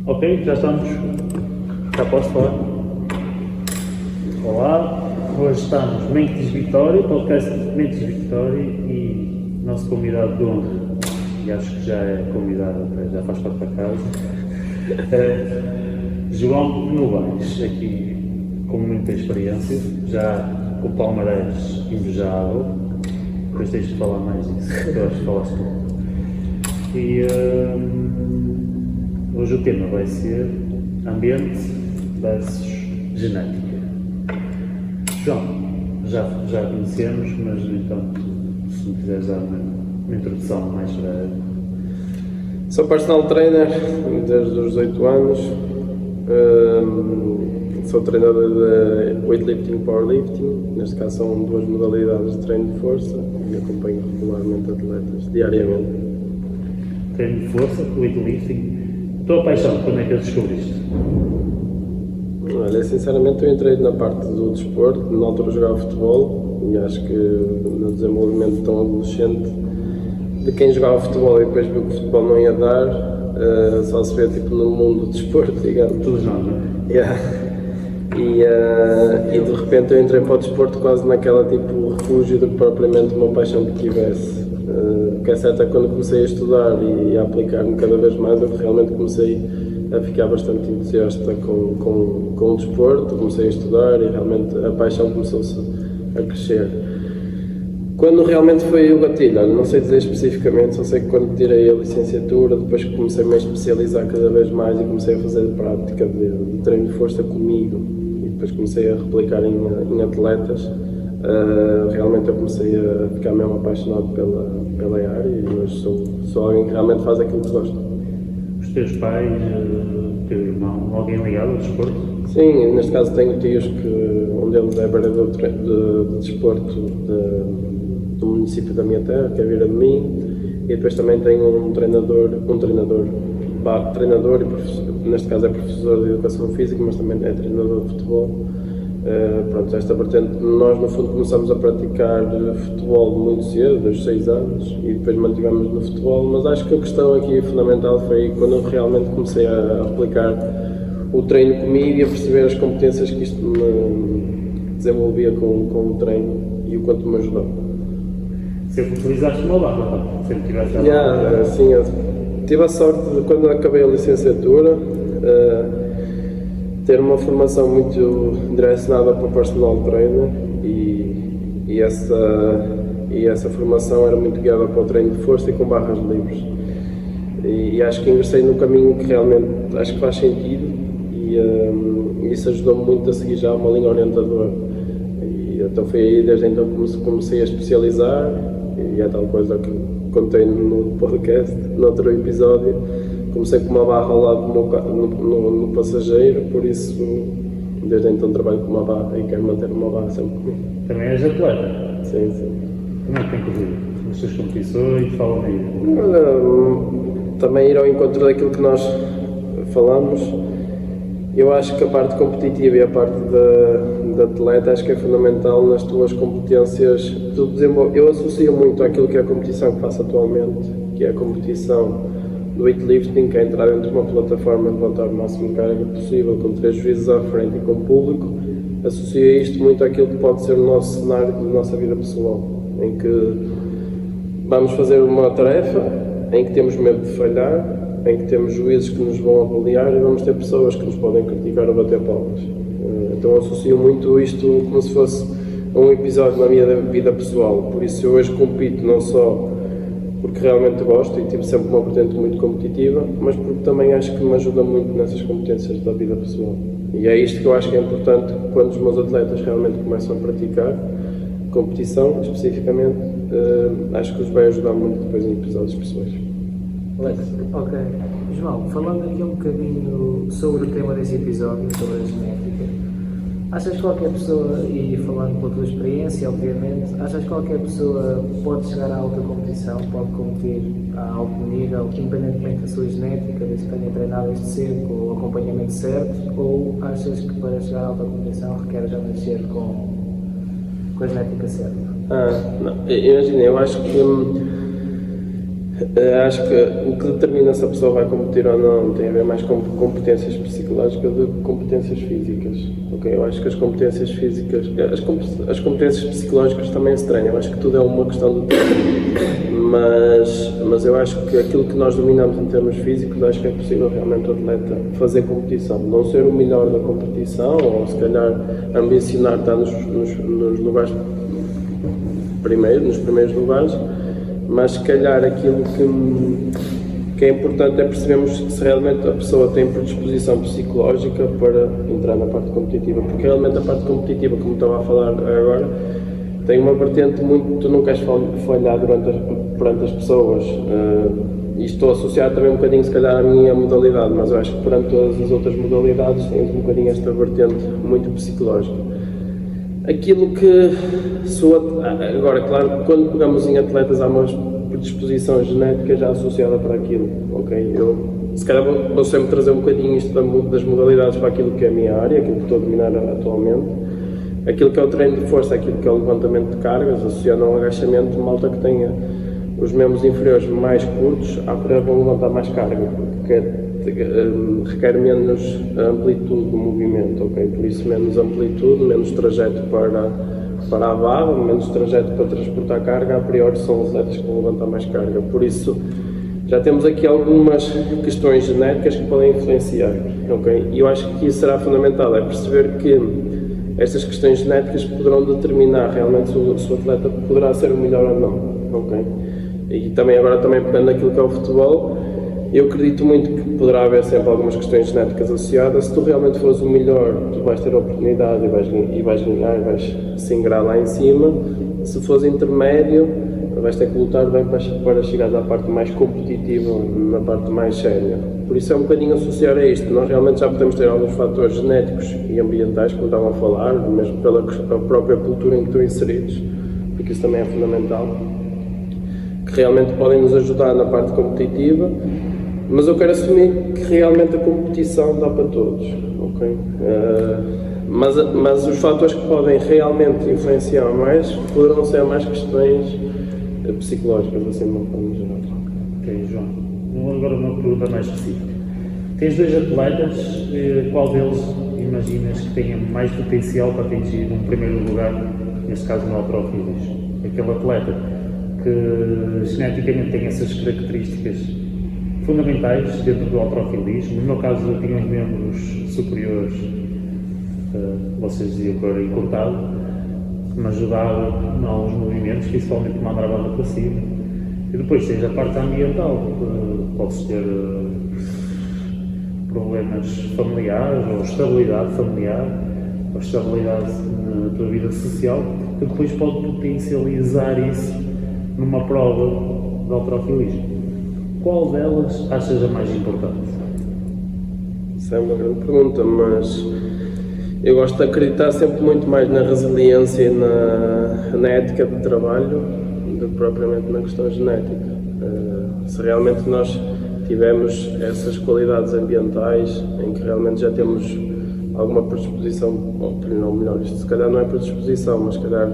Ok, já estamos. Já posso falar? Olá, hoje estamos Mentes Vitória, podcast Mentes Vitória e nosso convidado de honra, e acho que já é convidado, já faz parte da casa, João Novaes, aqui com muita experiência, já com o palmarés invejável, depois tens de falar mais disso, que eu acho que falaste tudo. E hoje o tema vai ser ambiente versus genética. João, já conhecemos, mas no entanto, se me quiseres dar uma introdução mais breve. Sou personal trainer desde os 18 anos, sou treinador de weightlifting e powerlifting, neste caso são duas modalidades de treino de força e acompanho regularmente atletas, diariamente. Treino de força, weightlifting. A tua paixão, quando é que a descobriste? Olha, sinceramente eu entrei na parte do desporto, na altura jogava futebol e acho que no desenvolvimento tão adolescente de quem jogava futebol e depois viu que o futebol não ia dar, só se vê tipo no mundo do desporto, digamos. Todos nós, não é? Yeah. E de repente eu entrei para o desporto quase naquela tipo refúgio do que propriamente uma paixão que tivesse. O que é certo é que quando comecei a estudar e a aplicar-me cada vez mais, eu realmente comecei a ficar bastante entusiasta com o desporto, comecei a estudar e realmente a paixão começou-se a crescer. Quando realmente foi o gatilho, não sei dizer especificamente, só sei que quando tirei a licenciatura, depois que comecei a especializar cada vez mais e comecei a fazer prática de treino de força comigo e depois comecei a replicar em atletas, realmente eu comecei a ficar mesmo apaixonado pela área e hoje sou alguém que realmente faz aquilo que gosta. Os teus pais, o teu irmão, alguém ligado ao desporto? Sim, neste caso tenho tios um deles é vereador de desporto do município da minha terra, que é Vira de Mim, e depois também tenho um treinador e professor, neste caso é professor de educação física, mas também é treinador de futebol. Pronto, esta vertente, nós no fundo começamos a praticar futebol muito cedo, dos 6 anos, e depois mantivemos no futebol, mas acho que a questão aqui fundamental foi quando eu realmente comecei a aplicar o treino comigo e a perceber as competências que isto me desenvolvia com o treino e o quanto me ajudou. Sempre utilizaste uma barra, sempre tiveste a barra? Sim, eu tive a sorte de quando acabei a licenciatura, ter uma formação muito direcionada para personal trainer e essa formação era muito guiada para o treino de força e com barras livres. E acho que ingressei no caminho que realmente acho que faz sentido e isso ajudou-me muito a seguir já uma linha orientadora. E então foi aí desde então que comecei a especializar e é tal coisa que contei no podcast, no outro episódio. Comecei com uma barra ao lado no passageiro, por isso desde então trabalho com uma barra e quero manter uma barra sempre comigo. Também és atleta? Sim. Como é que tem corrido? Nas suas competições, fala-me aí. Também ir ao encontro daquilo que nós falamos, eu acho que a parte competitiva e a parte da atleta acho que é fundamental nas tuas competências. Eu associo muito àquilo que é a competição que faço atualmente, que é a competição do weightlifting, que é entrar dentro de uma plataforma de levantar o máximo de carga possível, com 3 juízes à frente e com o público. Associo isto muito àquilo que pode ser o nosso cenário da nossa vida pessoal, em que vamos fazer uma tarefa, em que temos medo de falhar, em que temos juízes que nos vão avaliar e vamos ter pessoas que nos podem criticar ou bater palmas. Então associo muito isto como se fosse um episódio na minha vida pessoal, por isso eu hoje compito não só porque realmente gosto e tive sempre uma vertente muito competitiva, mas porque também acho que me ajuda muito nessas competências da vida pessoal. E é isto que eu acho que é importante quando os meus atletas realmente começam a praticar competição, especificamente, acho que os vai ajudar muito depois em episódios pessoais. Ok. João, falando aqui um bocadinho sobre o tema desse episódio, sobre a genética, achas que qualquer pessoa, e falando pela tua experiência, obviamente, achas que qualquer pessoa pode chegar à alta competição, pode competir a alto nível, independentemente da sua genética, desde que tenha treinado desde cedo, com o acompanhamento certo, ou achas que para chegar à alta competição requer já nascer com a genética certa? Não, imagina, eu acho que Acho que o que determina se a pessoa vai competir ou não tem a ver mais com competências psicológicas do que competências físicas. Ok? Eu acho que as competências físicas, as competências psicológicas também se treinam. Eu acho que tudo é uma questão de treino. Mas eu acho que aquilo que nós dominamos em termos físicos, acho que é possível realmente o atleta fazer competição. Não ser o melhor da competição, ou se calhar ambicionar estar nos lugares nos primeiros lugares, mas se calhar aquilo que é importante é percebermos se realmente a pessoa tem predisposição psicológica para entrar na parte competitiva, porque realmente a parte competitiva, como estava a falar agora, tem uma vertente muito, tu não queres falhar perante as pessoas, e estou associado também um bocadinho se calhar à minha modalidade, mas eu acho que perante todas as outras modalidades tens um bocadinho esta vertente muito psicológica. Aquilo que agora, claro, quando pegamos em atletas há uma predisposição genética já associada para aquilo, ok? Eu, se calhar, vou sempre trazer um bocadinho isto das modalidades para aquilo que é a minha área, aquilo que estou a dominar atualmente. Aquilo que é o treino de força, aquilo que é o levantamento de cargas, associado ao agachamento, malta que tenha os membros inferiores mais curtos, vão levantar mais carga, porque requer menos amplitude do movimento, ok? Por isso menos amplitude, menos trajeto para a barra, menos trajeto para transportar carga, a priori são atletas que vão levantar mais carga. Por isso já temos aqui algumas questões genéticas que podem influenciar, ok? E eu acho que isso será fundamental, é perceber que estas questões genéticas poderão determinar realmente se o atleta poderá ser o melhor ou não, ok? E também pegando naquilo que é o futebol, eu acredito muito que poderá haver sempre algumas questões genéticas associadas. Se tu realmente fores o melhor, tu vais ter a oportunidade e vais ganhar, vais se ingrar lá em cima. Se fores intermédio, vais ter que lutar bem para chegar à parte mais competitiva, na parte mais séria. Por isso é um bocadinho associar a isto. Nós realmente já podemos ter alguns fatores genéticos e ambientais, como estavam a falar, mesmo pela própria cultura em que estão inseridos, porque isso também é fundamental, que realmente podem nos ajudar na parte competitiva. Mas eu quero assumir que realmente a competição dá para todos, ok? Mas os fatores que podem realmente influenciar mais poderão ser mais questões psicológicas, assim de uma forma geral. Ok, João. Agora uma pergunta mais específica. Tens dois atletas, qual deles imaginas que tenha mais potencial para atingir um primeiro lugar, neste caso no halterofilismo? Aquele atleta que geneticamente tem essas características fundamentais dentro do halterofilismo. No meu caso, eu tinha os membros superiores, vocês diziam que era encurtado, que me ajudava em alguns movimentos, principalmente mandar a barra para cima. E depois tens a parte ambiental, podes ter problemas familiares, ou estabilidade familiar, ou estabilidade na tua vida social, que depois pode potencializar isso numa prova de halterofilismo. Qual delas achas a mais importante? Isso é uma grande pergunta, mas eu gosto de acreditar sempre muito mais na resiliência e na ética de trabalho do que propriamente na questão genética. Se realmente nós tivermos essas qualidades ambientais em que realmente já temos alguma predisposição, ou melhor, isto se calhar não é predisposição, mas se calhar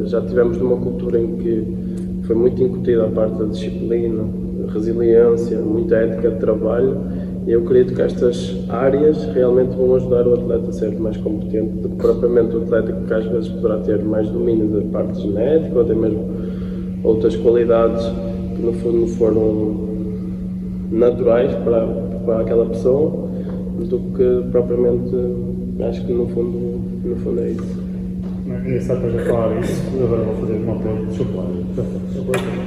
já tivemos numa cultura em que foi muito incutida a parte da disciplina, resiliência, muita ética de trabalho, e eu acredito que estas áreas realmente vão ajudar o atleta a ser mais competente do que propriamente o atleta que às vezes poderá ter mais domínio da parte genética ou até mesmo outras qualidades que no fundo foram naturais para aquela pessoa, do que propriamente, acho que no fundo é isso. Engraçado estás a falar isso, agora vou fazer uma pergunta de chocolate.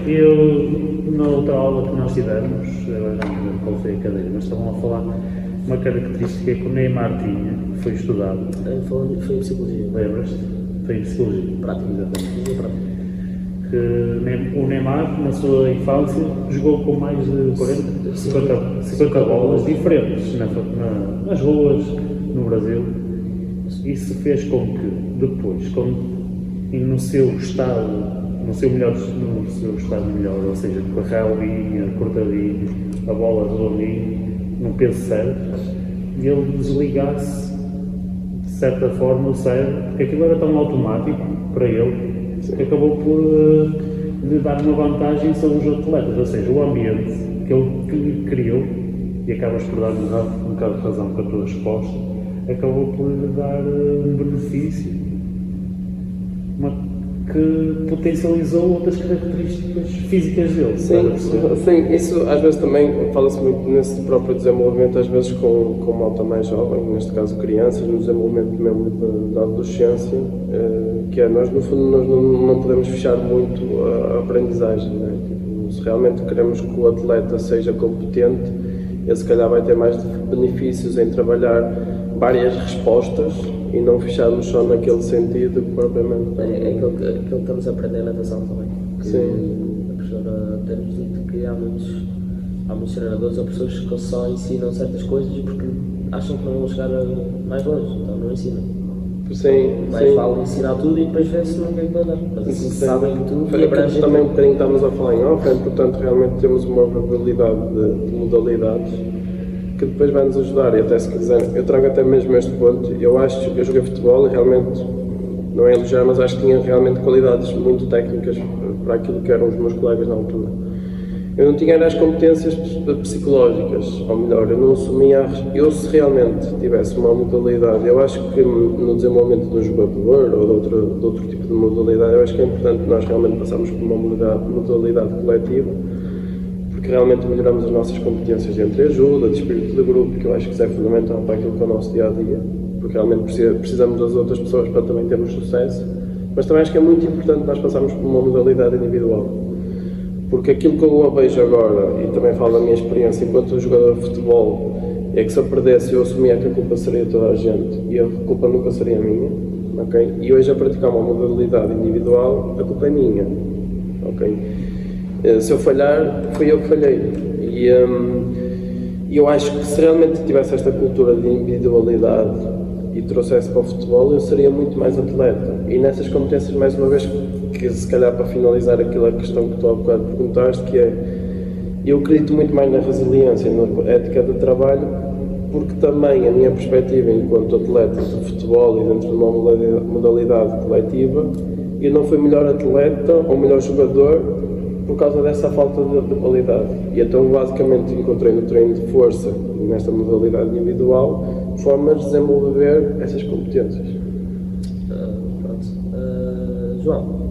Eu, na outra aula que nós tivemos, agora já não lembro qual foi a cadeira, mas estavam a falar uma característica que o Neymar tinha, que foi estudado. Foi em psicologia. Lembras-te? Foi em psicologia. Prática, exatamente. Que o Neymar, na sua infância, jogou com mais de 50 bolas diferentes nas ruas, no Brasil. Isso fez com que depois, no seu estado melhor, ou seja, com a relvinha, cortadinho, a bola redondinha, num peso certo, ele desligasse de certa forma o cérebro, porque aquilo era tão automático para ele, que acabou por lhe dar uma vantagem sobre os atletas, ou seja, o ambiente que ele criou, e acabas por dar um bocado de razão com a tua resposta, acabou por lhe dar um benefício que potencializou outras características físicas dele. Sim, isso às vezes também fala-se muito nesse próprio desenvolvimento, às vezes com malta mais jovem, neste caso crianças, no desenvolvimento mesmo da adolescência, que é, nós no fundo nós não podemos fechar muito a aprendizagem, né? Tipo, se realmente queremos que o atleta seja competente, ele se calhar vai ter mais benefícios em trabalhar várias respostas e não fecharmos só naquele sentido propriamente. É aquilo que estamos a aprender na natação também. Sim. A professora tem-nos dito que há muitos treinadores ou pessoas que só ensinam certas coisas porque acham que não vão chegar mais longe, então não ensinam. Sim, Mais vale ensinar tudo e depois ver se não quer dar. Mas assim sabem tudo e abrangem também um tudo. bocadinho estamos a falar em off, é importante realmente termos uma variedade de modalidades que depois vai nos ajudar. E até se quiser, eu trago até mesmo este ponto. Eu joguei futebol e realmente, não é elogiar, mas acho que tinha realmente qualidades muito técnicas para aquilo que eram os meus colegas na altura. Eu não tinha as competências psicológicas, ou melhor, eu não assumia. Eu, se realmente tivesse uma modalidade, eu acho que no desenvolvimento do jogador ou de outro tipo de modalidade, eu acho que é importante nós realmente passarmos por uma modalidade coletiva, porque realmente melhoramos as nossas competências de entreajuda, de espírito de grupo, que eu acho que isso é fundamental para aquilo que é o nosso dia a dia, porque realmente precisamos das outras pessoas para também termos sucesso, mas também acho que é muito importante nós passarmos por uma modalidade individual. Porque aquilo que eu vejo agora, e também falo da minha experiência enquanto jogador de futebol, é que se eu perdesse eu assumia que a culpa seria toda a gente e a culpa nunca seria minha, ok? E hoje a praticar uma modalidade individual, a culpa é minha, ok? Se eu falhar, fui eu que falhei. E eu acho que se realmente tivesse esta cultura de individualidade e trouxesse para o futebol, eu seria muito mais atleta. E nessas competências, mais uma vez, que se calhar para finalizar aquela questão que tu há bocado perguntaste, que é, eu acredito muito mais na resiliência, na ética de trabalho, porque também a minha perspectiva enquanto atleta de futebol e dentro de uma modalidade coletiva, eu não fui melhor atleta ou melhor jogador por causa dessa falta de qualidade. E então basicamente encontrei no treino de força, nesta modalidade individual, formas de desenvolver essas competências. João,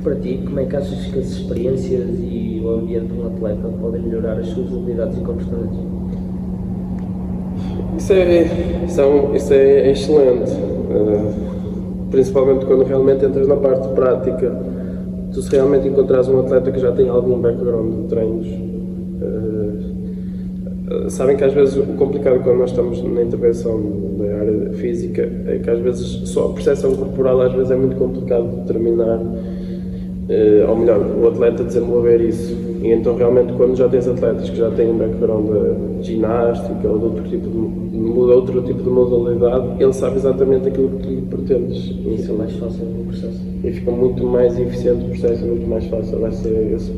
para ti, como é que achas que as experiências e o ambiente de um atleta podem melhorar as suas habilidades e comportamentos? Isso é excelente, principalmente quando realmente entras na parte prática. Tu, se realmente encontrares um atleta que já tem algum background de treinos, sabem que às vezes o complicado quando nós estamos na intervenção da área física é que às vezes só a percepção corporal às vezes é muito complicado de determinar, ou melhor, o atleta desenvolver isso. E então realmente quando já tens atletas que já têm um background de ginástica ou de outro tipo de modalidade, ele sabe exatamente aquilo que tu pretendes. Fica mais fácil o processo. E fica muito mais eficiente o processo, é muito mais fácil esse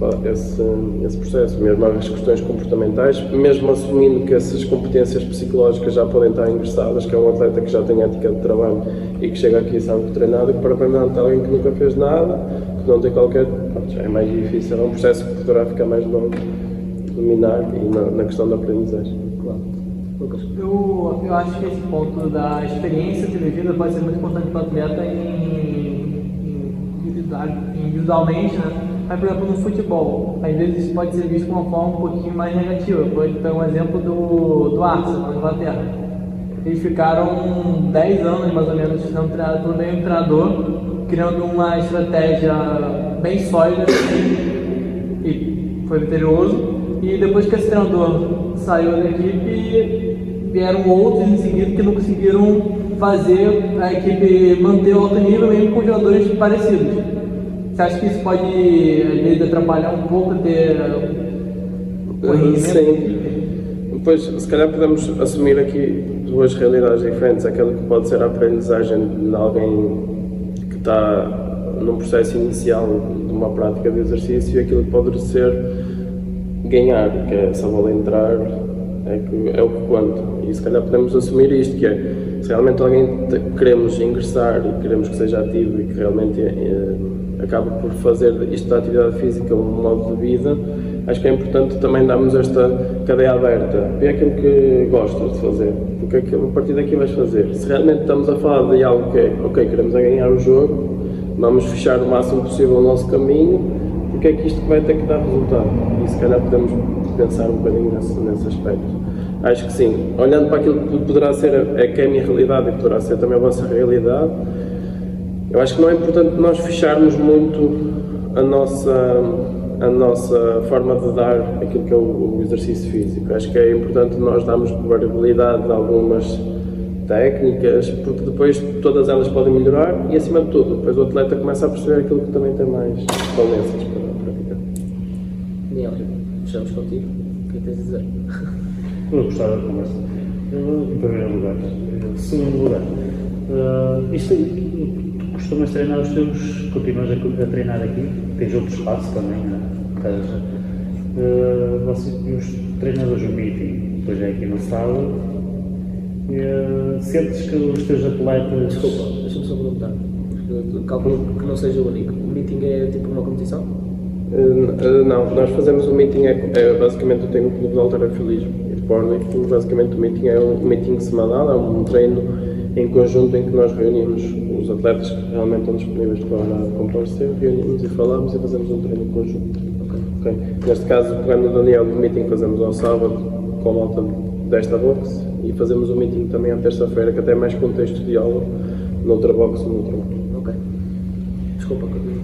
processo. Mesmo as questões comportamentais, mesmo assumindo que essas competências psicológicas já podem estar ingressadas, que é um atleta que já tem ética de trabalho e que chega aqui e sabe que treinado, e que propriamente alguém que nunca fez nada, que não tem qualquer... já é mais difícil, é um processo que poderá ficar mais longo de dominar e na questão da aprendizagem. Claro. Lucas? Eu acho que esse ponto da experiência de vida pode ser muito importante para o atleta individualmente, né? Mas, por exemplo, no futebol, às vezes isso pode ser visto de uma forma um pouquinho mais negativa. Pode ter um exemplo do Arsenal, na Inglaterra. Eles ficaram 10 anos, mais ou menos, sendo treinado por meio treinador, criando uma estratégia bem sólida e foi vitorioso. E depois que esse treinador saiu da equipe, vieram outros em seguida que não conseguiram fazer a equipe manter o alto nível mesmo com jogadores parecidos. Você acha que isso pode, às vezes, atrapalhar um pouco ter o rendimento? Sim. Depois, se calhar podemos assumir aqui duas realidades diferentes. Aquela que pode ser a aprendizagem de alguém que está num processo inicial de uma prática de exercício, e aquilo que pode ser ganhar, que é essa bola entrar, é o que conta. E se calhar podemos assumir isto, que é, se realmente alguém queremos ingressar e queremos que seja ativo e que realmente acaba por fazer isto da atividade física um modo de vida, acho que é importante também darmos esta cadeia aberta. Vê aquilo que gostas de fazer, porque a partir daqui vais fazer. Se realmente estamos a falar de algo que é, ok, queremos ganhar o jogo, vamos fechar o máximo possível o nosso caminho, porque é que isto vai ter que dar resultado. E se calhar podemos pensar um bocadinho nesse aspecto. Acho que sim, olhando para aquilo que poderá ser, que é a minha realidade e poderá ser também a vossa realidade, eu acho que não é importante nós fecharmos muito a nossa forma de dar aquilo que é o exercício físico. Acho que é importante nós darmos variabilidade de algumas técnicas, porque depois todas elas podem melhorar e, acima de tudo, depois o atleta começa a perceber aquilo que também tem mais valências para praticar. Daniel, fechamos contigo. O que é que tens a dizer? Eu gostava da conversa. Em primeiro lugar. Segundo lugar, isto tu costumas treinar os teus, continuas a treinar aqui, tens outro espaço também, não é? Vocês, os treinadores do meeting, depois é aqui no sábado, sentes que os teus atletas... Desculpa, deixa-me só perguntar. Calculo que não seja o único. O meeting é tipo uma competição? Não, nós fazemos o meeting, basicamente eu tenho um clube de halterofilismo e de powerlifting, basicamente o meeting é um meeting semanal, é um treino em conjunto em que nós reunimos os atletas que realmente estão disponíveis para comparecer, reunimos e falamos e fazemos um treino em conjunto. Okay. Neste caso, pegando o Daniel, o meeting fazemos ao sábado com a malta desta box e fazemos o meeting também à terça-feira, que até é mais contexto de aula, noutra box ou noutra. Ok. Desculpa, continua.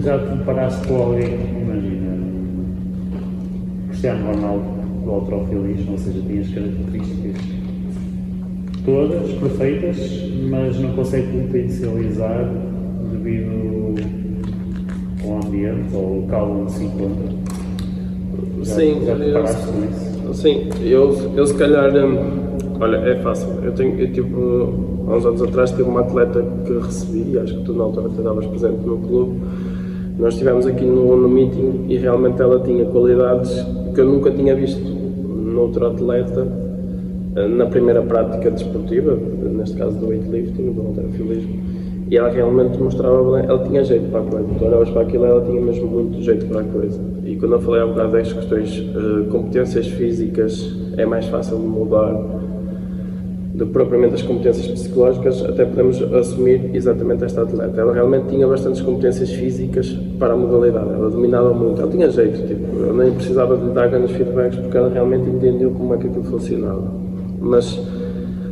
Já te comparaste com alguém, imagina, Cristiano Ronaldo do halterofilismo, ou seja, tinha as características todas perfeitas, mas não consegue potencializar devido ao ambiente ou ao local onde se encontra. Já te comparaste com isso? Sim, eu se calhar, olha, é fácil. Eu tipo, há uns anos atrás tive uma atleta que recebi, acho que tu na altura até estavas presente no clube. Nós estivemos aqui no meeting e realmente ela tinha qualidades que eu nunca tinha visto noutro atleta na primeira prática desportiva, neste caso do weightlifting, do halterofilismo. E ela realmente mostrava bem, ela tinha jeito para a coisa, tu olhavas para aquilo, ela tinha mesmo muito jeito para a coisa. E quando eu falei há bocado das questões, competências físicas, é mais fácil de mudar do que propriamente as competências psicológicas, até podemos assumir exatamente esta atleta. Ela realmente tinha bastantes competências físicas para a modalidade, ela dominava muito, ela tinha jeito, tipo, eu nem precisava de lhe dar grandes feedbacks porque ela realmente entendeu como é que aquilo funcionava. Mas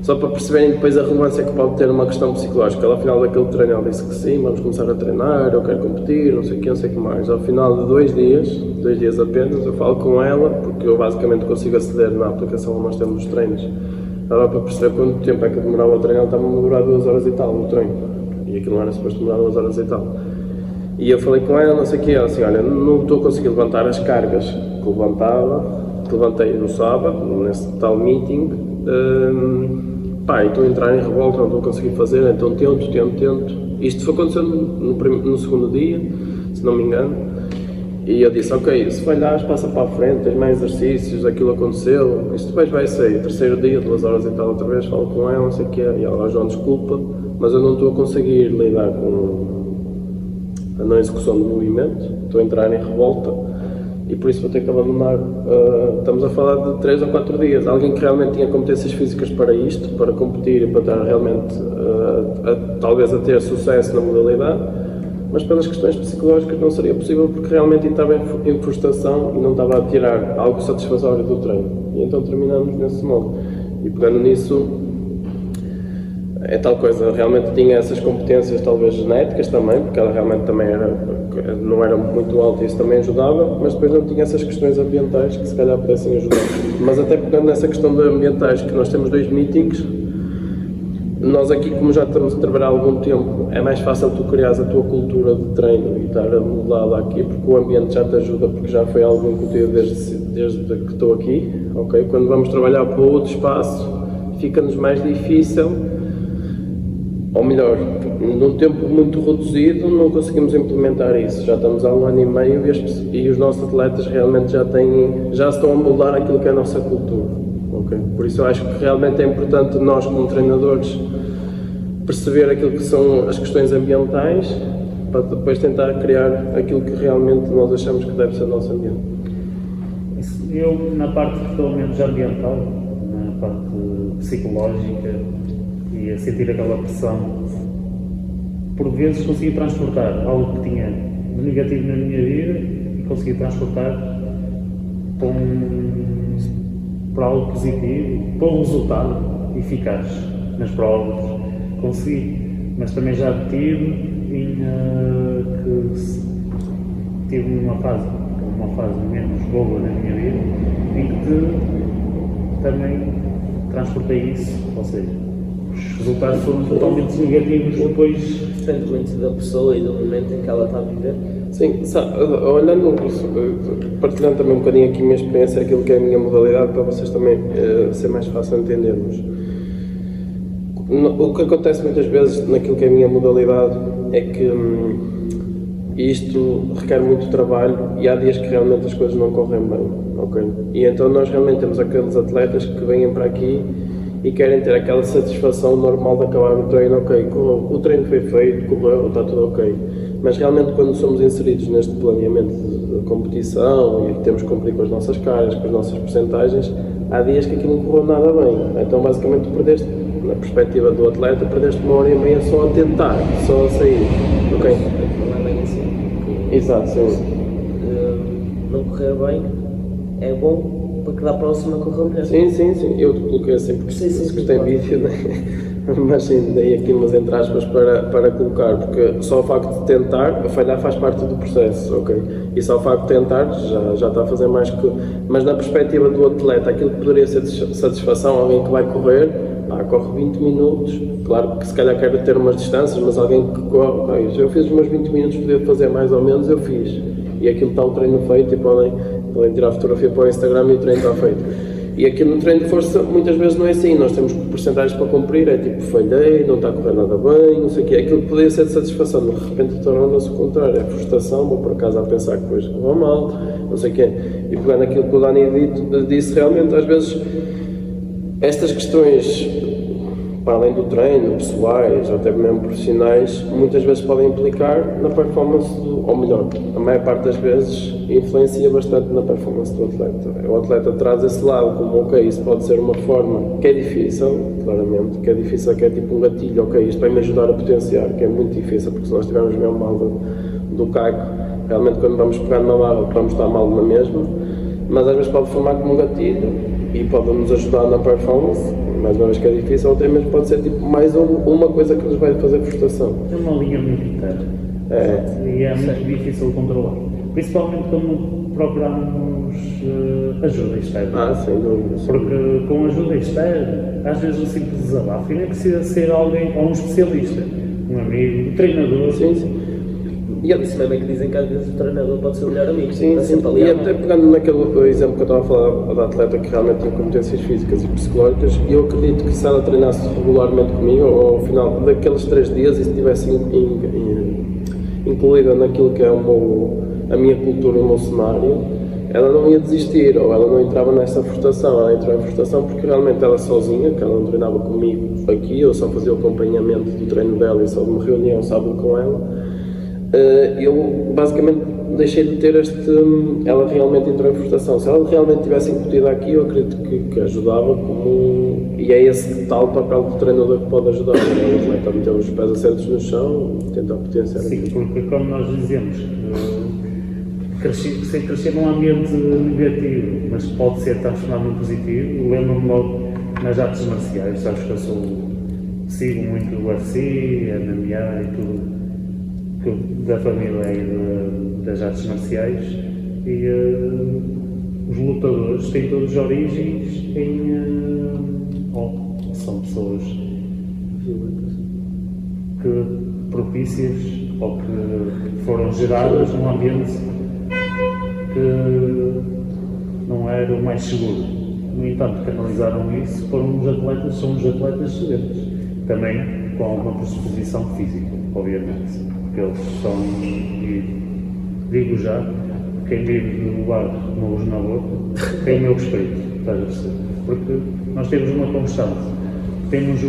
só para perceberem depois a relevância que pode ter uma questão psicológica, ela ao final daquele treino ela disse que sim, vamos começar a treinar, eu quero competir, não sei o que, não sei o que mais. Ao final de 2 dias apenas, eu falo com ela, porque eu basicamente consigo aceder na aplicação onde nós temos os treinos. Ela para perceber quanto tempo é que demorava o treino, ela estava a demorar 2 horas e tal no treino. E aquilo não era suposto demorar 2 horas e tal. E eu falei com ela, não sei o que, ela assim, olha, não estou a conseguir levantar as cargas que levantei no sábado, nesse tal meeting, estou a entrar em revolta, não estou a conseguir fazer, então tento. Isto foi acontecendo no segundo dia, se não me engano. E eu disse, ok, se falhares, passa para a frente, tens mais exercícios, aquilo aconteceu, isto depois vai sair. Terceiro dia, 2 horas e tal outra vez, falo com ela, não sei o que é, e ela, João, desculpa, mas eu não estou a conseguir lidar com a não execução do movimento, estou a entrar em revolta e por isso vou ter que abandonar. Estamos a falar de 3 ou 4 dias. Alguém que realmente tinha competências físicas para isto, para competir e para estar realmente, talvez a ter sucesso na modalidade, mas pelas questões psicológicas não seria possível porque realmente estava em frustração e não estava a tirar algo satisfatório do treino. E então terminamos nesse modo. E pegando nisso, é tal coisa, realmente tinha essas competências talvez genéticas também, porque ela realmente também não era muito alta e isso também ajudava, mas depois não tinha essas questões ambientais que se calhar pudessem ajudar. Mas até pegando nessa questão de ambientais, que nós temos 2 meetings, nós aqui, como já estamos a trabalhar há algum tempo, é mais fácil tu criares a tua cultura de treino e estar modelada aqui, porque o ambiente já te ajuda, porque já foi algo incutido desde que estou aqui, ok? Quando vamos trabalhar para outro espaço, fica-nos mais difícil, ou melhor, num tempo muito reduzido, não conseguimos implementar isso. Já estamos há 1 ano e meio e os nossos atletas realmente já estão a moldar aquilo que é a nossa cultura. Okay? Por isso eu acho que realmente é importante nós, como treinadores, perceber aquilo que são as questões ambientais para depois tentar criar aquilo que realmente nós achamos que deve ser o nosso ambiente. Eu, na parte pelo menos ambiental, na parte psicológica e a sentir aquela pressão, por vezes consegui transportar algo que tinha de negativo na minha vida e consegui transportar para algo positivo, para um resultado eficaz nas provas. Consegui, mas também já tive tive uma fase menos boa na minha vida, em que também transportei isso, ou seja, os resultados foram totalmente negativos depois. Depende muito da pessoa e do momento em que ela está a viver. Sim, olhando, partilhando também um bocadinho aqui a minha experiência, aquilo que é a minha modalidade, para vocês também ser mais fácil entendermos. O que acontece muitas vezes naquilo que é a minha modalidade é que isto requer muito trabalho e há dias que realmente as coisas não correm bem, ok? E então nós realmente temos aqueles atletas que vêm para aqui e querem ter aquela satisfação normal de acabar o treino, ok, o treino foi feito, correu, está tudo ok. Mas realmente quando somos inseridos neste planeamento de competição e temos que cumprir com as nossas cargas, com as nossas percentagens, há dias que aquilo não correu nada bem. Então basicamente tu perdeste, na perspectiva do atleta, perdeste 1h30 só a tentar, só a sair, ok? Não é bem assim. Exato, sim. Não correr bem é bom para que da próxima corra melhor. Sim, eu coloquei assim porque se tem vídeo, né? Mas sim, dei aqui umas entre aspas para colocar, porque só o facto de tentar, a falhar faz parte do processo, ok? E só o facto de tentar já está a fazer mais que... Mas na perspectiva do atleta, aquilo que poderia ser de satisfação, alguém que vai correr, corre 20 minutos, claro que se calhar quer ter umas distâncias, mas alguém que corre, eu fiz os meus 20 minutos, podia fazer mais ou menos, eu fiz. E aquilo está o treino feito e podem tirar a fotografia para o Instagram e o treino está feito. E aqui no treino de força muitas vezes não é assim, nós temos porcentagens para cumprir, é tipo falhei, não está a correr nada bem, não sei o quê, aquilo que podia ser de satisfação, de repente torna-se o contrário, é frustração, vou por acaso a pensar que depois correu mal, não sei o quê. E pegando aquilo que o Dani disse, realmente às vezes estas questões, para além do treino, pessoais ou até mesmo profissionais, muitas vezes podem implicar na performance, ou melhor, a maior parte das vezes influencia bastante na performance do atleta. O atleta traz esse lado como, ok, isso pode ser uma forma que é difícil, claramente, que é tipo um gatilho, ok, isto vai me ajudar a potenciar, que é muito difícil, porque se nós estivermos mesmo mal do caco, realmente quando vamos pegar numa barra vamos estar mal na mesma, mas às vezes pode formar como um gatilho e pode nos ajudar na performance, mais uma vez que é difícil, ou até mesmo pode ser tipo mais uma coisa que nos vai fazer frustração. É uma linha muito interna e é muito difícil de controlar, principalmente quando procuramos ajuda externa. Sem dúvida. Porque com ajuda externa, às vezes um simples desabafo, e nem precisa ser alguém, ou um especialista, um amigo, um treinador. Sim. E isso mesmo é que dizem que às vezes o treinador pode ser o melhor amigo. Sim. E até pegando naquele exemplo que eu estava a falar da atleta que realmente tem competências físicas e psicológicas, eu acredito que se ela treinasse regularmente comigo, ou ao final daqueles 3 dias, e se estivesse incluída naquilo que é a minha cultura e o meu cenário, ela não ia desistir, ou ela não entrava nessa frustração. Ela entrou em frustração porque realmente ela sozinha, que ela não treinava comigo aqui, eu só fazia o acompanhamento do treino dela e só de uma reunião, sábado com ela. Eu basicamente deixei de ter ela realmente entrou em frustração. Se ela realmente tivesse incutido aqui, eu acredito que ajudava e é esse tal papel do treinador que pode ajudar. O atleta a meter os pés assentos no chão e tentar potenciar Sim, aquilo. porque como nós dizemos, crescer num ambiente negativo, mas pode ser transformado num positivo. Lembro-me logo nas artes marciais, sabes que eu sigo muito o UFC, MMA e tudo da família e das artes marciais, e os lutadores têm todas as origens são pessoas que propícias ou que foram geradas num ambiente que não era o mais seguro. No entanto, canalizaram isso, são os atletas excelentes, também com alguma predisposição física, obviamente. Porque eles são, e digo já, quem vive no bar não usa na boca, tem o meu respeito, estás a perceber? Porque nós temos uma constante, temos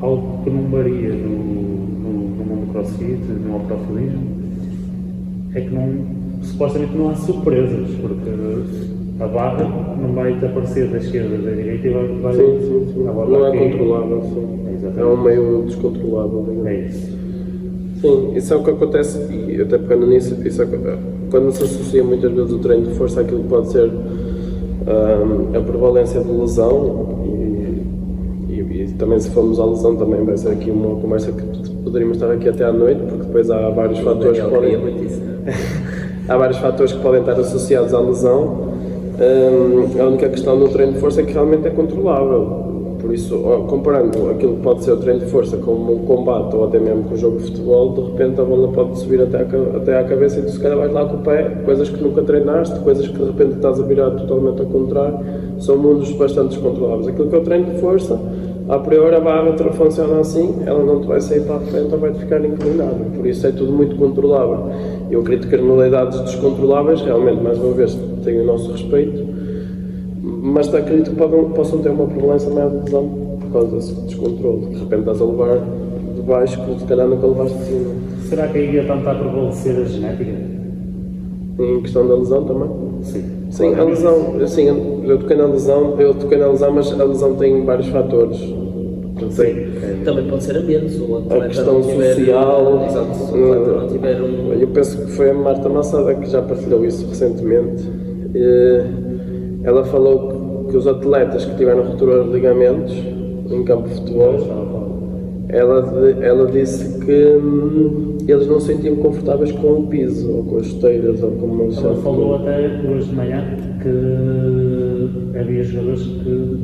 algo que não varia no mundo crossfit, no autoprofilismo, é que supostamente não há surpresas, porque a barra não vai te aparecer da esquerda da direita e vai Sim. a barra Não é vai cair. controlável, sim. Exatamente. É um meio descontrolável, digamos. É isso. Sim, isso é o que acontece, e até pegando nisso, quando se associa muitas vezes o treino de força àquilo que pode ser a prevalência de lesão, e também se formos à lesão também vai ser aqui uma conversa que poderíamos estar aqui até à noite, porque depois há vários fatores que podem... Há vários fatores que podem estar associados à lesão. A única questão do treino de força é que realmente é controlável. Por isso, comparando aquilo que pode ser o treino de força com um combate ou até mesmo com um jogo de futebol, de repente a bola pode subir até à cabeça e tu se calhar vais lá com o pé, coisas que nunca treinaste, coisas que de repente estás a virar totalmente ao contrário, são mundos bastante descontroláveis. Aquilo que é o treino de força, a priori a barra funciona assim, ela não te vai sair para a frente ou vai-te ficar inclinada, por isso é tudo muito controlável. Eu acredito que as modalidades descontroláveis, realmente, mais uma vez, têm o nosso respeito, mas acredito que possam ter uma prevalência maior de lesão por causa desse descontrole. De repente estás a levar de baixo, que se calhar nunca levaste de cima. Será que aí ia tentar prevalecer a genética? Em questão da lesão também? Sim. Sim, a lesão, sim, eu toquei na lesão, mas a lesão tem vários fatores. Também pode ser ambiente, o atleta A questão não tiver, social. Exato, se o atleta não tiver Eu penso que foi a Marta Massada que já partilhou isso recentemente. Ela falou que os atletas que tiveram ruptura de ligamentos em campo de futebol, ela disse que eles não se sentiam confortáveis com o piso, ou com as chuteiras, ou com uma... Ela falou até hoje de manhã que havia jogadores que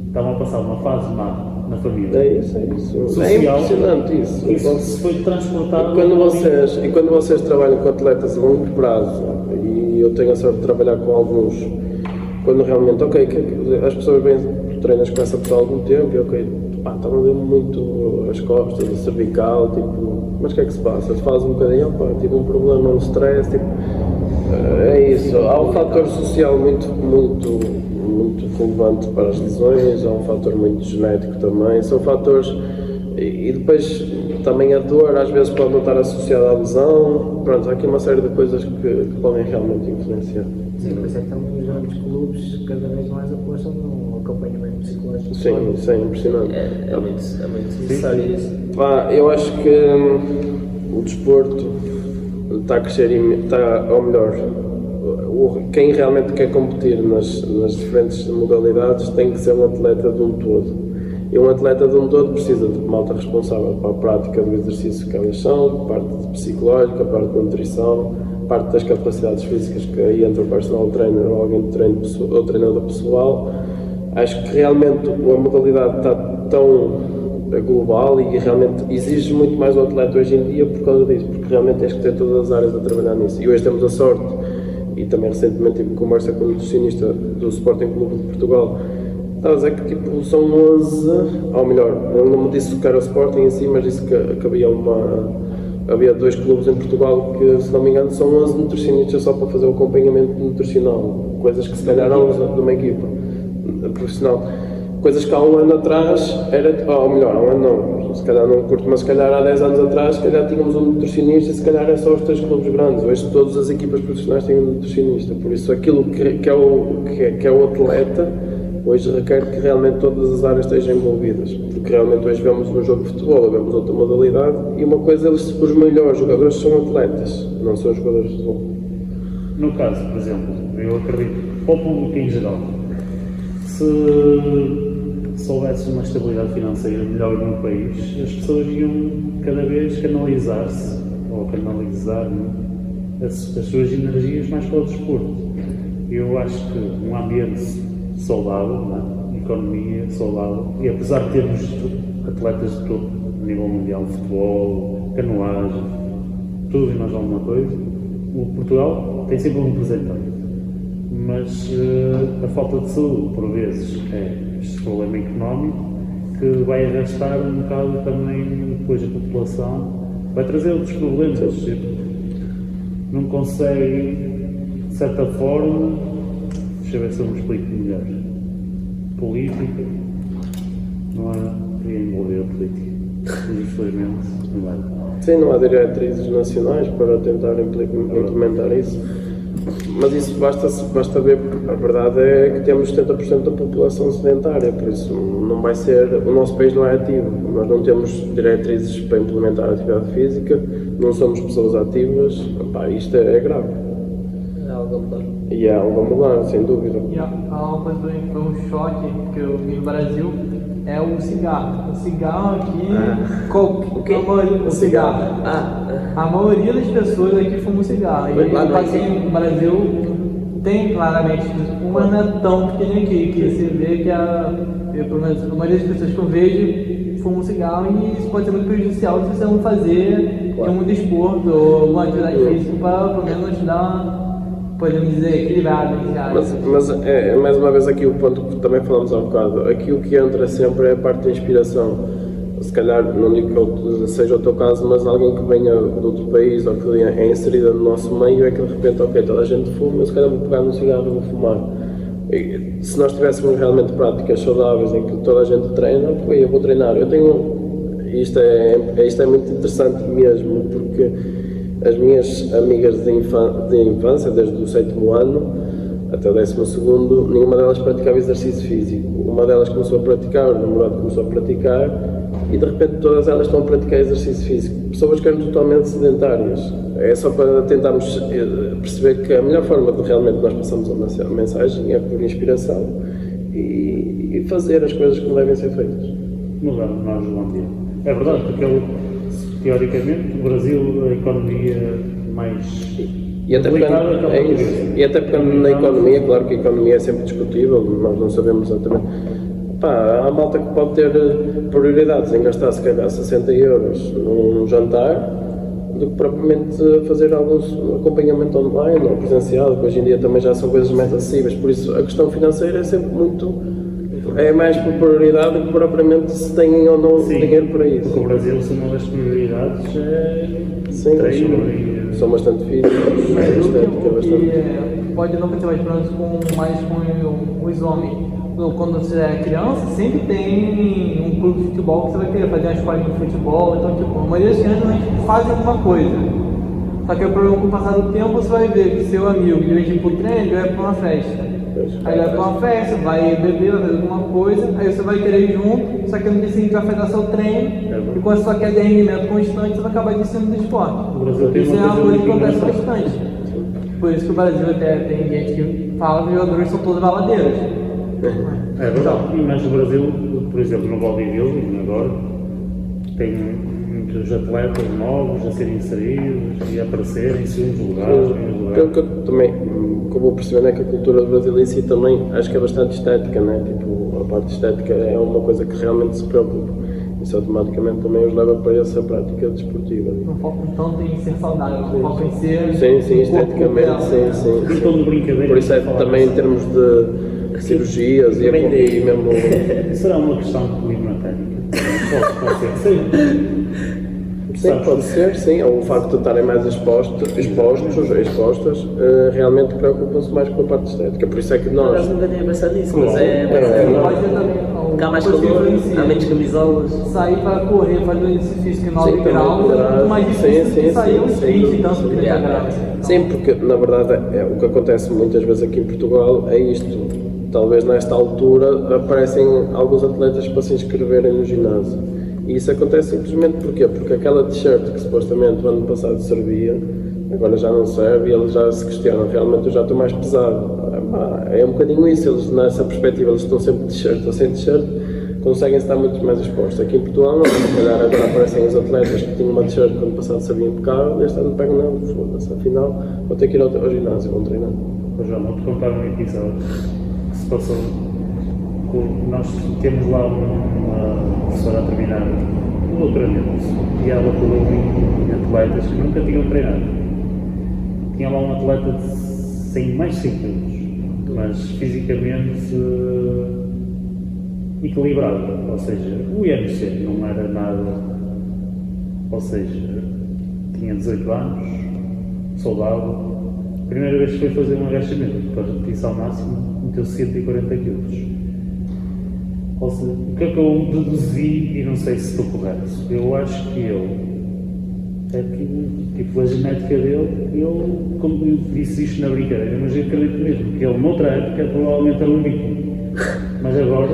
estavam a passar uma fase má na família. É isso. Social, é impressionante isso. Isso foi transportado. E quando vocês trabalham com atletas a longo prazo, e eu tenho a sorte de trabalhar com alguns, quando realmente, as pessoas vêm treinas com essa pessoa há algum tempo, e está-me a doer muito as costas, a cervical, tipo, mas o que é que se passa? Se faz um bocadinho, tive um problema, um stress, tipo, é isso. Há um fator social muito relevante para as lesões, há um fator muito genético também, são fatores, e depois também a dor às vezes pode não estar associada à lesão, pronto, há aqui uma série de coisas que podem realmente influenciar. Sim, por isso é que também os grandes clubes cada vez mais apostam no acompanhamento psicológico. Sim, isso é impressionante. é muito necessário isso. Eu acho que o desporto está a crescer, ou melhor, quem realmente quer competir nas diferentes modalidades tem que ser um atleta de um todo. E um atleta de um todo precisa de malta responsável para a prática do exercício que elas são, parte psicológica, parte de nutrição, parte das capacidades físicas, que aí entra o personal trainer ou alguém de treino ou treinador pessoal. Acho que realmente a modalidade está tão global e realmente exige muito mais do atleta hoje em dia por causa disso, porque realmente tens que ter todas as áreas a trabalhar nisso. E hoje temos a sorte, e também recentemente tive conversa com um nutricionista do Sporting Clube de Portugal, estava a dizer que tipo, são 11, ou melhor, ele não me disse que era o Sporting em si, mas disse que havia 2 clubes em Portugal que, se não me engano, são 11 nutricionistas só para fazer o acompanhamento nutricional, coisas que se calhar não de uma equipa profissional, coisas que há um ano atrás ou melhor, há um ano não, se calhar não curto, mas se calhar há 10 anos atrás, se calhar tínhamos um nutricionista e se calhar é só os 3 clubes grandes. Hoje todas as equipas profissionais têm um nutricionista, por isso aquilo que é o atleta hoje requer que realmente todas as áreas estejam envolvidas, porque realmente hoje vemos um jogo de futebol, vemos outra modalidade, e uma coisa, os melhores jogadores são atletas, não são jogadores de futebol. No caso, por exemplo, eu acredito, para o público em geral, se houvesse uma estabilidade financeira melhor no país, as pessoas iam cada vez canalizar-se, ou canalizar as suas energias mais para o desporto. Eu acho que um ambiente saudável, economia saudável, e apesar de termos atletas de topo a nível mundial, futebol, canoagem, tudo e mais alguma coisa, o Portugal tem sempre um representante. Mas a falta de saúde, por vezes, é este problema económico que vai arrastar um bocado também depois a população, vai trazer outros problemas. Não consegue, de certa forma, deixa eu ver se eu me explico melhor. Política, não é? Queria envolver a política, mas infelizmente não vai. Sim, não há diretrizes nacionais para tentar implementar isso. Mas isso basta ver, porque a verdade é que temos 70% da população sedentária, por isso não vai ser, o nosso país não é ativo, nós não temos diretrizes para implementar a atividade física, não somos pessoas ativas, epá, isto é grave. É algo a mudar. E é algo a mudar, sem dúvida. E há uma coisa também que foi um choque que eu vi no Brasil, é o cigarro. O cigarro aqui, O quê? o cigarro. A maioria das pessoas aqui fumam cigarro. E Lá no aqui no Brasil tem claramente, mas não é tão pequeno aqui, que você vê que pelo menos a maioria das pessoas que eu vejo fumam cigarro e isso pode ser muito prejudicial se você não fazer um desporto ou uma atividade física para pelo menos dar, podemos dizer, equilibrado. Mas é mais uma vez aqui o ponto que também falamos há um bocado, aqui o que entra sempre é a parte da inspiração. Se calhar, não digo que seja o teu caso, mas alguém que venha de outro país ou que é inserida no nosso meio é que de repente, ok, toda a gente fuma, eu se calhar vou pegar no cigarro e vou fumar. E, se nós tivéssemos realmente práticas saudáveis em que toda a gente treina, eu vou treinar. Isto é muito interessante mesmo, porque as minhas amigas de infância, desde o 7º ano até o 12º, nenhuma delas praticava exercício físico. Uma delas começou a praticar, o namorado começou a praticar, e de repente todas elas estão a praticar exercício físico. Pessoas que eram totalmente sedentárias. É só para tentarmos perceber que a melhor forma de realmente nós passarmos a mensagem é por inspiração e fazer as coisas como devem ser feitas. Mudar nós o dia. É verdade, porque teoricamente o Brasil, a economia mais E até pegando na economia, claro que a economia é sempre discutível, nós não sabemos exatamente. Há malta que pode ter prioridades em gastar se calhar 60 euros num jantar do que propriamente fazer alguns acompanhamento online ou presencial, que hoje em dia também já são coisas mais acessíveis, por isso a questão financeira é sempre é mais por prioridade do que propriamente se têm ou não dinheiro para isso. Porque o Brasil, se uma das prioridades Sim, são bastante físicos, pode não ter mais problemas com os homens. Quando você é criança, sempre tem um clube de futebol que você vai querer fazer uma escolinha de futebol, então tipo, a maioria das crianças fazem alguma coisa. Só que o problema com o passar do tempo, você vai ver que seu amigo, em vez de ir pro treino, ele vai pra uma festa. Aí vai pra uma festa, vai beber, vai fazer alguma coisa, aí você vai querer ir junto, só que no dia seguinte vai fazer seu treino, e quando você só quer ter rendimento constante, você vai acabar descendo do esporte. Isso é uma coisa que acontece bastante. Por isso que o Brasil até tem gente que fala que os jogadores são todos baladeiros. É verdade, mas o Brasil, por exemplo, no bodybuilding agora, tem muitos atletas novos a serem inseridos e a aparecerem em segundos lugares. Pelo que eu também que eu vou percebendo é que a cultura do Brasil em si também acho que é bastante estética, né? Tipo, a parte estética é uma coisa que realmente se preocupa. Isso automaticamente também os leva para essa prática desportiva. Não focam tanto em ser saudável, focam em ser. Sim, esteticamente, sim. Por isso é também em termos de cirurgias e mesmo. Será uma questão climatérica? Pode ser, sim. O facto de estarem mais expostas, realmente preocupam-se mais com a parte estética. Por isso é que nós. Nunca tinha pensado nisso, mas Há mais calor, há menos camisolas. Sair para correr, fazer um exercício físico em 9 graus é muito mais difícil que sair aos 20 e tanto 30 graus. Sim, porque na verdade o que acontece muitas vezes aqui em Portugal é isto. Talvez nesta altura aparecem alguns atletas para se inscreverem no ginásio. E isso acontece simplesmente porquê? Porque aquela t-shirt que supostamente o ano passado servia, agora já não serve e eles já se questionam, realmente eu já estou mais pesado. É um bocadinho isso, eles nessa perspectiva, eles estão sempre de t-shirt ou sem t-shirt, conseguem estar muito mais expostos. Aqui em Portugal não, se calhar agora aparecem os atletas que tinham uma t-shirt que ano passado servia impecável, este ano pegam não, foda-se, afinal vou ter que ir ao ginásio, vão treinar. João, vou-te contar um episódio que se passou. Nós temos lá uma professora a terminar o doutoramento e ela falou em atletas que nunca tinham treinado. Tinha lá um atleta sem mais de 5 quilos, mas fisicamente equilibrado, ou seja, o IMC não era nada, ou seja, tinha 18 anos, saudável. A primeira vez que foi fazer um agachamento, para repetição máxima, meteu 140 kg. Ou seja, o que é que eu deduzi, e não sei se estou correto, eu acho que ele aquilo, tipo, a genética dele, ele, como eu disse isto na brincadeira, mas eu acredito mesmo que ele, noutra época, provavelmente era um bico. Mas agora,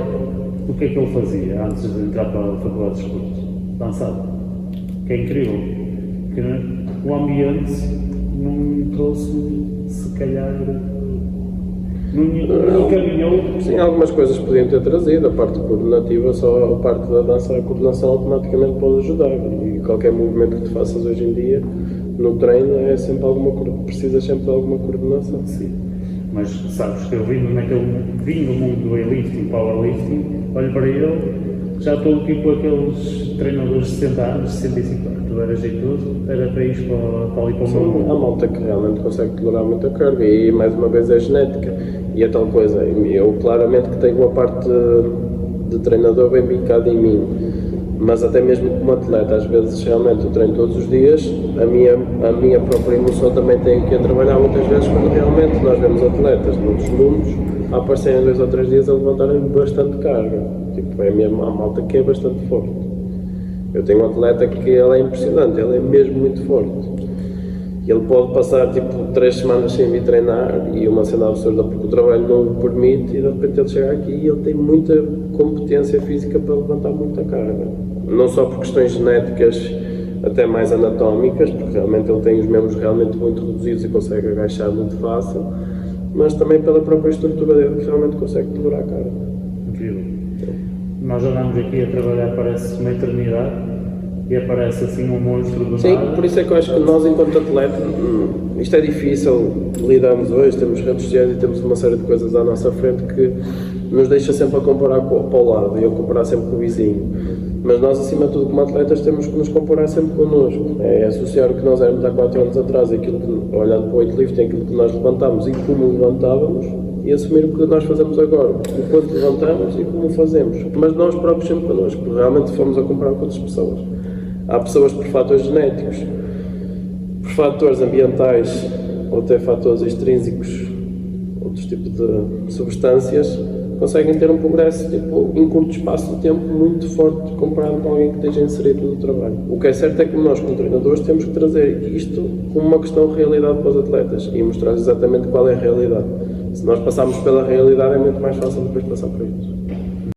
o que é que ele fazia antes de entrar para a Faculdade de Esportes? Dançava. Que é incrível. Que o ambiente não trouxe, se calhar, não caminhou. Sim, algumas coisas podiam ter trazido, a parte coordenativa, só a parte da dança, a coordenação automaticamente pode ajudar. E qualquer movimento que tu faças hoje em dia, no treino, é sempre precisas sempre de alguma coordenação. Sim. Mas sabes que eu vim do mundo do weightlifting, powerlifting, olho para ele, já estou tipo aqueles treinadores de 60 anos, 65 anos. Tu eras jeitoso, era para ir para ali para o Sim, mundo. há malta que realmente consegue tolerar muita carga e mais uma vez é genética. E é tal coisa, eu claramente que tenho uma parte de treinador bem vincada em mim, mas até mesmo como atleta, às vezes realmente eu treino todos os dias, a minha própria emoção também tem que trabalhar muitas vezes quando realmente nós vemos atletas noutros mundos a aparecerem 2 ou 3 dias a levantarem bastante carga. Tipo, é mesmo a malta que é bastante forte. Eu tenho um atleta que ele é impressionante, ele é mesmo muito forte. Ele pode passar tipo 3 semanas sem vir treinar e uma cena absurda porque o trabalho não o permite e de repente ele chega aqui e ele tem muita competência física para levantar muita carga. Não só por questões genéticas, até mais anatómicas, porque realmente ele tem os membros realmente muito reduzidos e consegue agachar muito fácil, mas também pela própria estrutura dele que realmente consegue tolerar a carga. Incrível. Nós andamos aqui a trabalhar, parece uma eternidade, e aparece assim um monstro do Sim, nada. por isso é que eu acho que nós, enquanto atleta, isto é difícil, lidamos hoje, temos redes sociais e temos uma série de coisas à nossa frente que nos deixa sempre a comparar para o lado e a comparar sempre com o vizinho. Mas nós, acima de tudo, como atletas, temos que nos comparar sempre connosco. É associar o que nós éramos há 4 anos atrás, aquilo que, olhando para o weightlifting, aquilo que nós levantámos e como levantávamos, e assumir o que nós fazemos agora, o quanto levantamos e como fazemos. Mas nós próprios sempre connosco, porque realmente fomos a comparar com outras pessoas. Há pessoas por fatores genéticos, por fatores ambientais ou até fatores extrínsecos, outros tipos de substâncias, conseguem ter um progresso tipo, em curto espaço de tempo muito forte comparado com alguém que esteja inserido no trabalho. O que é certo é que nós, como treinadores, temos que trazer isto como uma questão de realidade para os atletas e mostrar exatamente qual é a realidade. Se nós passarmos pela realidade é muito mais fácil depois passar por isso.